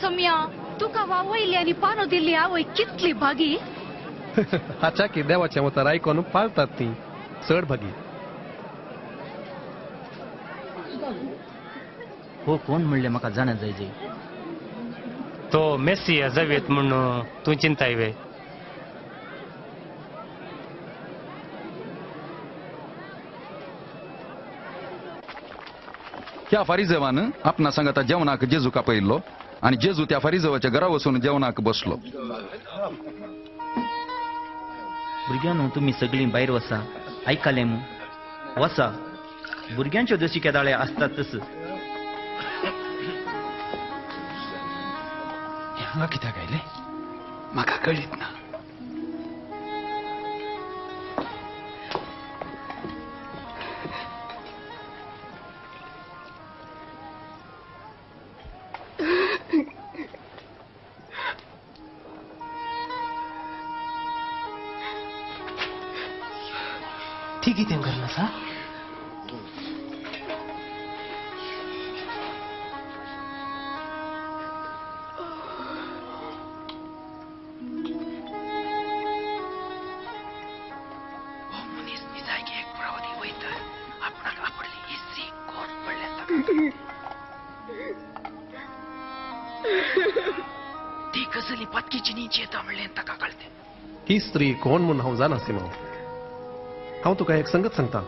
सम्या तुका वावयली आणि पानो दिल्ली आवय कितली भागी. हाच्या की देवाच्या मतार ऐकून पाळतात ती चढ भागी. हो कोण म्हणले म्हाका जाणा जायचे. तो मेस्सी जावेत म्हणून तू चिंताय वे. ह्या फारिजेवान आपणा सांगता जेवणाक जेजू का पयल्लो आणि जेजू त्या फारिजेवाच्या घरा वचून जेवणाक बसलो. भुरग्यांनो तुम्ही सगळी भायर वसा. ऐकाले मू वसा. भुरग्यांच्यो जशी केदाळे असतात तस. हांगा कित्याक आयले म्हाका कळीत ना. ती कितें करनासा. ती कसली पत्कीची नीची येता म्हणले ताका कळते. ती स्त्री कोण म्हणून हांव जाणासी माव. हांव तुका एक संगत सांगता.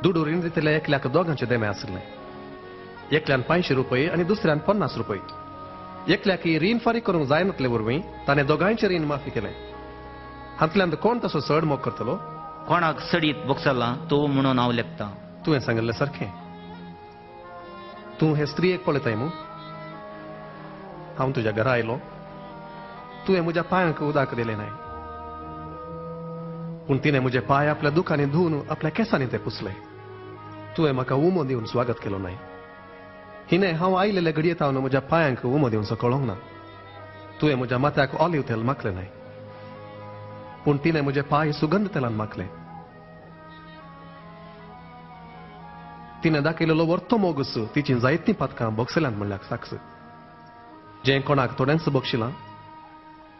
दुडूरीन दितले एकल्याक दोगांचे देमे आसले. एकल्यान 500 रुपये आणि दुसऱ्यान 50 रुपये. एकल्याक रीण फारीक करूंक जायनातले वरवीं ताणें दोगांयचे रीण माफी केलें. हातूंतल्यान कोण तसो चड मोग करतलो. कोणाक सडीत बोक्सला तो म्हणून हांव लेखता. तुवें सांगिल्लें सारखें. तूं हे स्त्रीयेक पळयताय मू. हांव तुज्या घरा आयलो. तुवें म्हज्या पांयाक उदक दिलें नाय. पूण तिणें म्हजे पांय आपल्या दुखांनी धुवन आपल्या केंसांनी ते पुसले. तुवें म्हाका उमो दिवन स्वागत केलो नाय. हिणें हांव आयलेले घडयेत हांव म्हज्या पांयांक उमो दिवनचो कळोंक ना. तुवें म्हज्या माथ्याक ऑलिव्ह तेल मागलें नाय. पूण तिणें म्हजे पांय सुगंध तेलान मागले. तिणें दाखयलेलो वर्तो मोगूस तिची जायतीं पातकां बोगसल्यांत म्हणल्याक साक्स. जें कोणाक थोडेंच बक्षिलां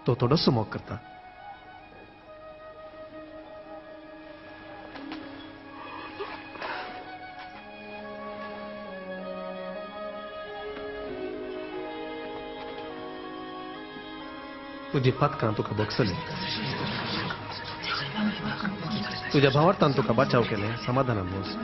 तो थोडोसो मोग करता. तुजी पातकां तुका बक्षली. तुज्या भावार्थान तुका बचाव केलें समाधानान वच.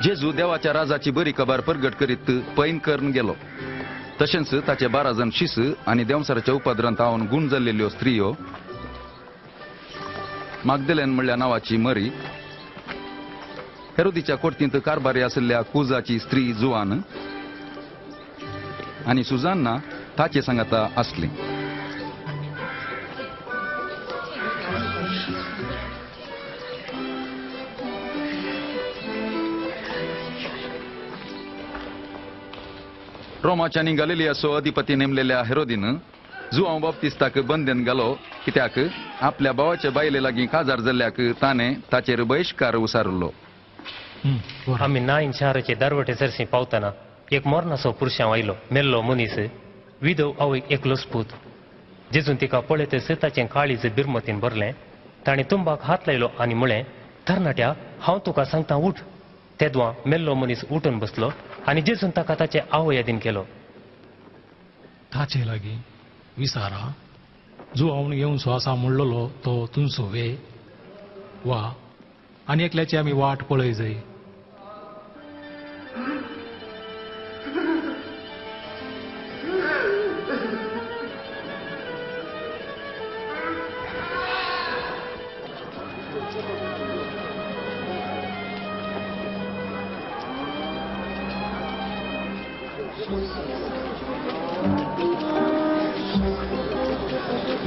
जेजू देवाच्या राजाची बरी खबर प्रगट करीत पैन करून गेलो. तशेंच ताचे 12 जण शिस आणि देवसाराच्या उपद्रांत हावन गुण जाल्लेल्यो स्त्रियो. मागदलेन म्हणल्या नावाची मरी. हेरोदीच्या कोर्तींत कारभारी आशिल्ल्या कुजाची स्त्री जुआन आणि सुजान्ना ताचे सांगाता आसली. रोमाच्या गलिलियाचो अधिपती नेमलेल्या हेरोदीन जुआंव बाप्तिस्ताक बंदेन घालो. कित्याक आपल्या भावाच्या बायले लागीं काजार जाल्ल्याक ताणें ताचेर बहिष्कार उसारलो. आम्ही नाईन शहराचे दरवटे सरसी पावतना एक मोरनासो पुरुषां आयलो. मेल्लो मनीस विधव आवयक एकलोच पूत. जेजून तिका पळयतच ताचें काळीज बिरमतीन भरलें. ताणें तुंबाक हात लायलो आनी म्हळें, तरणाट्या हांव तुका सांगता उठ. तेदवां मेल्लो मनीस उठून बसलो आणि जेजून ताका ताचे आवय यादीन केलो. ताचे लागीं विचारा जो हांव येवचो आसा म्हणलोलो तो तुमचो वे वा आनी एकल्याची आमी वाट पळय जाय.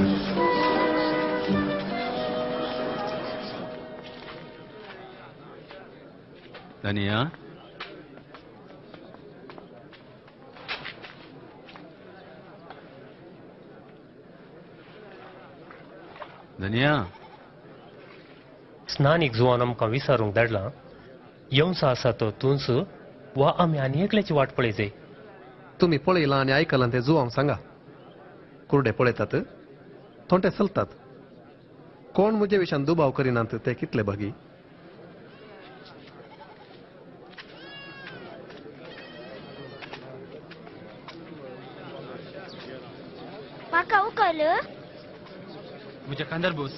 Thank you. धनिया धनिया स्नानीक जुवान आमकां विचारूंक धाडलां येवसा आसा तो तुंस वा आमी आनी एकल्याची वाट पळयचे. तुम्ही पळयलां आनी आयकलां तें जुवांक सांगा. कुर्डे पळयतात थोंटे चलतात. कोण म्हजे विशयान दुबाव करिनात ते कितले बगी. म्हाका उकल म्हज्या कांदर बोस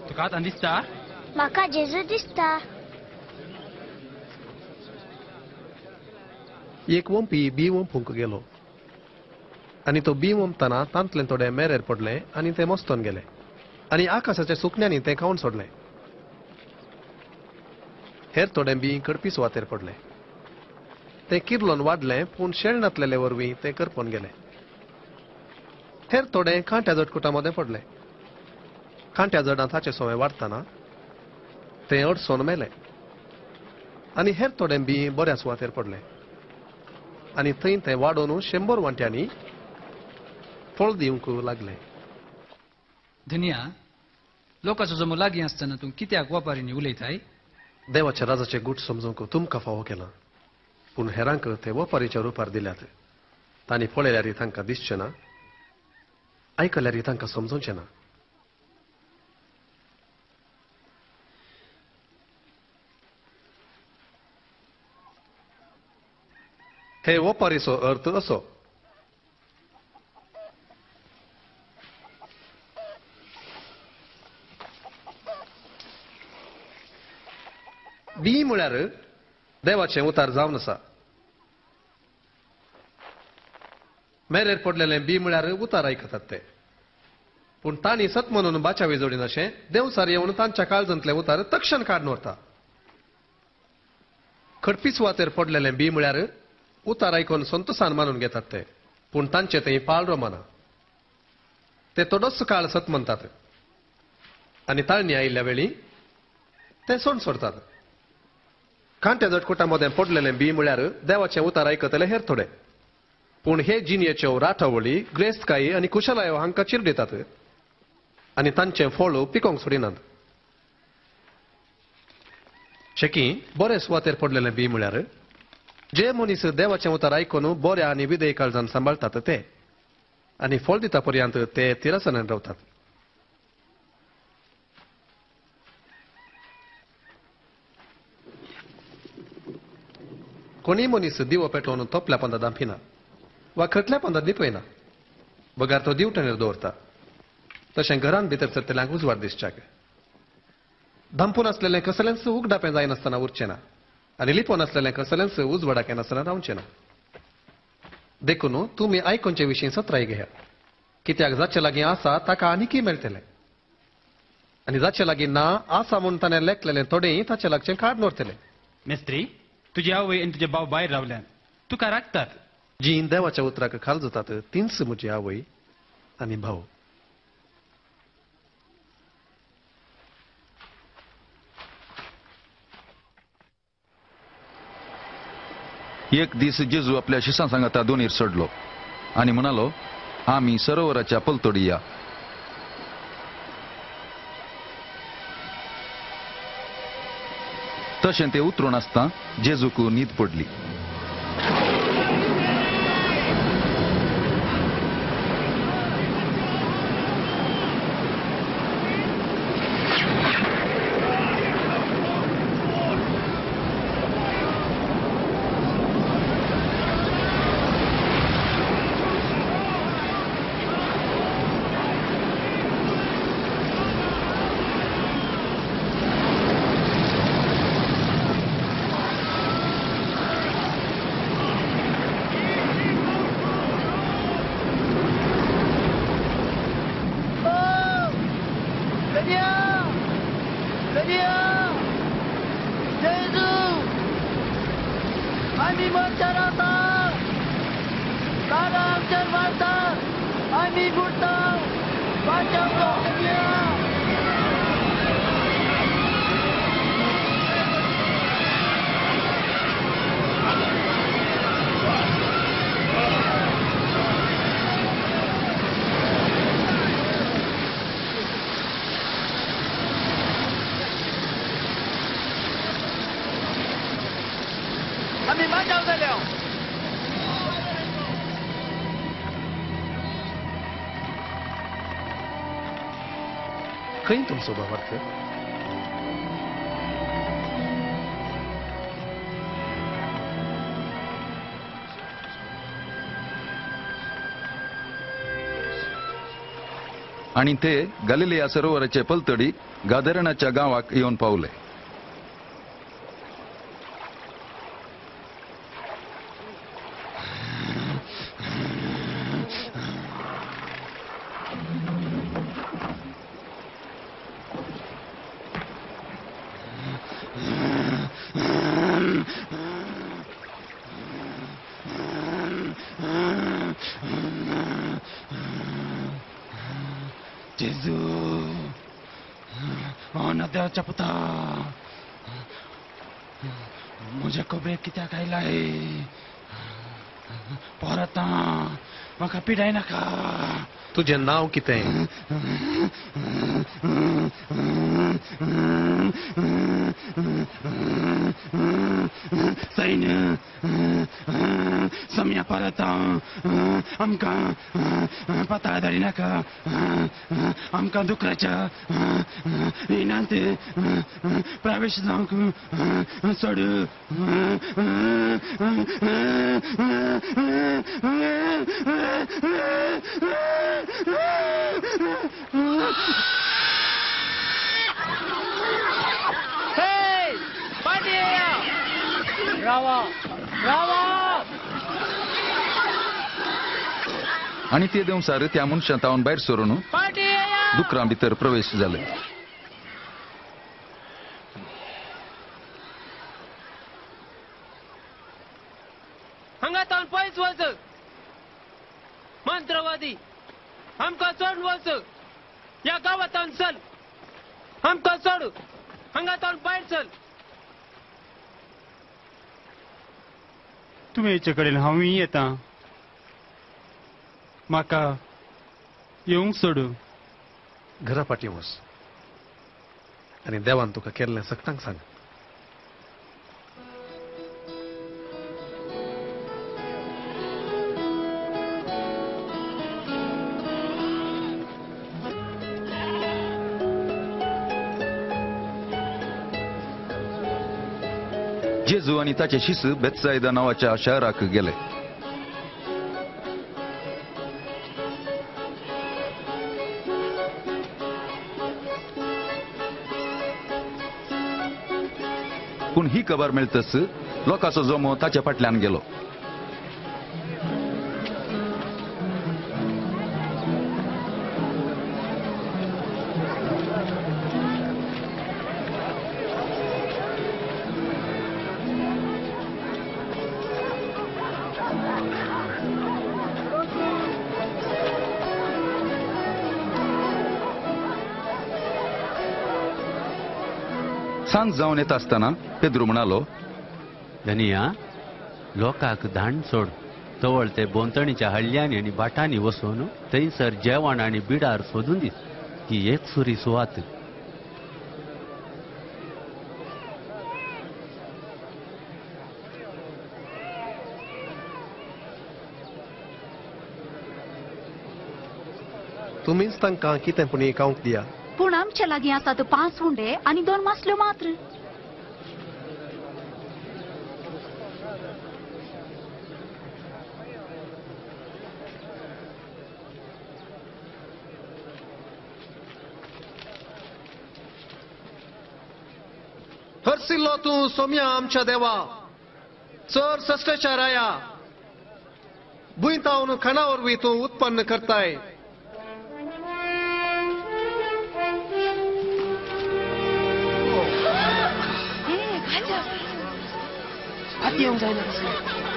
तुका आतां दिसता म्हाका जेजू दिसता. एक वंपी बी वंपूंक गेलो आनी तो बी वंपतना तांतले थोडे मेरेर पडले आनी ते मस्तोन गेले आनी आकाशाच्या सुकण्यांनी ते खावन सोडले. हेर थोडे बी कडपी सुवातेर पडले. ते किर्लोन वाडले पूण शेळणातलेले वरवीं ते करपोन गेले. हेर थोडे खांट्या जटकुटामध्ये पडले. खांट्या जडां ताचे सोवे वाडतना ते अडसोन मेले. आनी हेर थोडे बी बऱ्या सुवातेर पडले आनी थंय ते वाडोवन 100 वांट्यांनी फळ दिवंक लागले. धनिया लोकांचो जमो लागीं आसतना तूं कित्याक वापारींनी उलयताय? देवाच्या राजाचे गूट समजूंक तुमकां फावो केला पूण हेरांक ते वपारीच्या रुपार दिल्यात. तांणी पळयल्यार तांकां दिसचें ना, आयकल्यार तांकां समजूंचें ना. हे वपारीचो अर्थ असो. बी म्हळ्यार देवाचें उतार जावन आसा. मेरेर पडलेले बी म्हळ्यार उतार आयकतात ते. पूण तांणी सत म्हणून बाच्या विजोडीन अशें देवसार येवन तांच्या काळजांतले उतार तक्षण काडून व्हरता. खडपी सुवातेर पडलेले बी म्हळ्यार उतार आयकून संतोषान मानून घेतात ते पूण तांचे थंय पाळरो माना. ते थोडोच काळ सत म्हणटात आनी ताळणी आयिल्ल्या वेळी ते सोड सोडतात. खांट्या जटकुटामध्ये पडलेले बी म्हळ्यार देवाचे उतार आयकतले हेर थोडे पूण हे जिणयेच्यो राठावळी ग्रेस्तकायी आनी कुशलायो हांकां चिरडितात आनी तांचें फळ पिकोवंक सोडिनात. शेकी बरे सुवातेर पडलेले बी म्हळ्यार जे मनीस देवाचें उतार आयकून बऱ्या आनी विधेय काळजान सांबाळतात ते आनी फळ दिता पर्यंत ते तिरासनान रावतात. कोणी मनीस दिवो पेटोवन तोपल्या पंदा दांपिना वा खटल्या पंदा लिपयना. बगार तो दिवटणेर दवरता. तशें घरान भितर सरतल्यांक उजवाड दिसच्याक. धांपून आसलेलें कसलेंच उगडापें जायनासतना उरचें ना आनी लिपोवन आसलेलें कसलेंच उजवाडाक येनासतना रावचें ना. देखून तुमी आयकोनचे विशीं सत्राय घेया. कित्याक जाचे लागीं आसा ताका आनीकय मेळटलें आनी जाचे लागीं ना आसा म्हूण ताणें लेखलेलें थोडेंय ताचे लागचें काडून व्हरतलें. मेस्त्री तुजी आवय आनी तुजे भाव भायर रावल्यात तुका राखतात. जीं देवाच्या उतराक खाल जातात तींच म्हजी आवय आनी भाव. एक दीस जेजू आपल्या शिसां सांगाता दोनीर सोडलो आनी म्हणालो आमी सरोवराच्या पलतोडी या. तशें ते उतरून आसता जेजूक न्हीद पडली. जाल्या खंय तुमचो भावार्थ आणि ते गलिलिया सरोवराचे पलतडी गादरणाच्या गावाक येऊन पावले. जेजू हो नद्याच्या पुता म्हजे कोबे कित्याक आयलाय परत म्हाका पिडाय नाका. तुझे नाव कितें सैन सम्या परत आमकां पाताळ धाडी नाका. आमकां दुकराच्या इनांत प्रवेश जावंक सोड. आणि ते देवसार त्या मनशांतावन भायर सरून दुकरां भितर प्रवेश जाले. हांगातावन पयस वच मंत्रवादी आमकां चड वच या गांवांतावन चल आमकां चड हांगातावन भायर चल. तुमी हेचे कडेन हांवूय येता म्हाका येवंक सोडू. घरा पाटी वच आणि देवान तुका केल्लें सक्तांक सांग. जेजू आणि ताचे शिस बेत्साइदा नावाच्या शहराक गेले. पूण ही खबर मेळटच लोकांचो जमो ताच्या फाटल्यान गेलो. सांज जावन येता आसतना पेद्रू म्हणालो, धनिया लोकांक धाण सोड. तवळ ते बोंतणीच्या हळ्यांनी आनी बाटांनी वचून थंयसर जेवण आनी बिडार सोदून दीस. ही एक सुरी सुवात. तुमीच तांकां कितें पुणी खावंक दिया. पूण आमच्या लागीं आसात 5 हुंडे आनी 2 मासल्यो मात्र. हरसिल्लो तूं सोम्या आमच्या देवा चड सश्टेचाराया भुंयतावन खणा वरवीं तूं उत्पन्न करताय. हाती येवंक जायना.